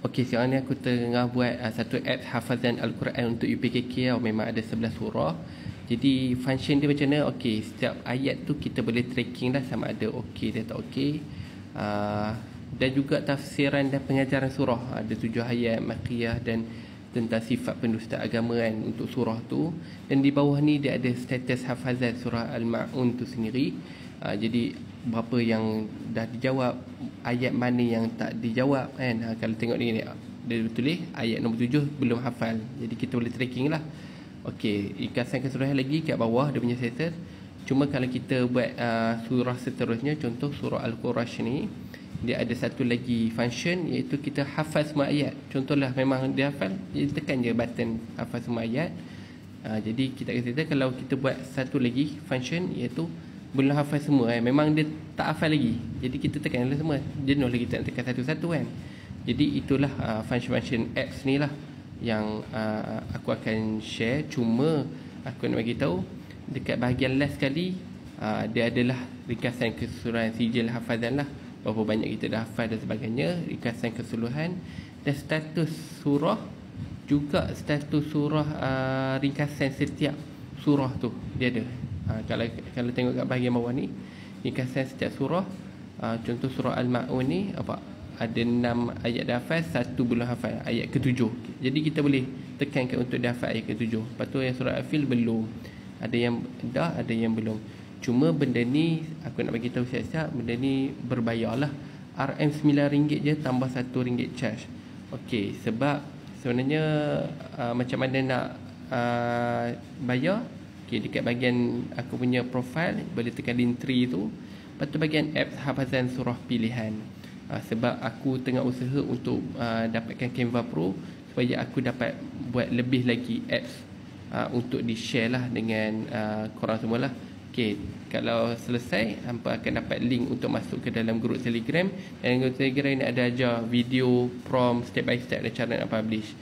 Okey, sekarang ni aku tengah buat satu app hafazan Al-Quran untuk UPKK. Memang ada 11 surah. Jadi function dia macam mana? Okey, setiap ayat tu kita boleh tracking dah sama ada okey dia tak okey. Dan juga tafsiran dan pengajaran surah. Ada 7 ayat Makkiyah dan tentang sifat pendusta agama kan untuk surah tu. Dan di bawah ni dia ada status hafazan surah Al-Ma'un tu sendiri. Jadi berapa yang dah dijawab, ayat mana yang tak dijawab kan. Kalau tengok ni dia tulis ayat nombor 7 belum hafal. Jadi kita boleh tracking lah. Okey, ringkasan keseluruhan lagi kat bawah dia punya status. Cuma kalau kita buat surah seterusnya, contoh surah Al-Qurash ni, dia ada satu lagi function, iaitu kita hafal semua ayat. Contohlah memang dia hafal, jadi tekan je button hafal semua ayat. Jadi kita akan cerita kalau kita buat satu lagi function, iaitu belum hafal semua memang dia tak hafal lagi, jadi kita tekanlah semua, jenuh lagi kita nak tekan satu-satu kan. Jadi itulah function apps ni lah yang aku akan share. Cuma aku nak bagi tahu dekat bahagian last sekali, dia adalah ringkasan keseluruhan sijil hafazan lah, berapa banyak kita dah hafal dan sebagainya, ringkasan keseluruhan dan status surah, juga status surah, ringkasan setiap surah tu dia ada. Kalau tengok kat bahagian bawah ni, ringkasan setiap surah. Contoh surah Al-Ma'un ni ada 6 ayat dah hafal, 1 belum hafal, ayat ke-7. Jadi kita boleh tekankan untuk dah hafal ayat ke-7. Lepas tu yang surah Al-Fil belum, ada yang dah, ada yang belum. Cuma benda ni aku nak bagi tahu siap-siap, benda ni berbayar lah. RM9 je tambah RM1 charge. Okey, sebab sebenarnya macam mana nak bayar. Okay, dekat bahagian aku punya profile boleh tekan link 3 tu. Lepas tu bahagian apps hafazan surah pilihan. Sebab aku tengah usaha untuk dapatkan Canva Pro supaya aku dapat buat lebih lagi apps untuk di-share lah dengan korang semua lah. Okay, kalau selesai hampa akan dapat link untuk masuk ke dalam grup Telegram. Dan grup Telegram ni ada ajar video, prompt, step by step dan cara nak publish.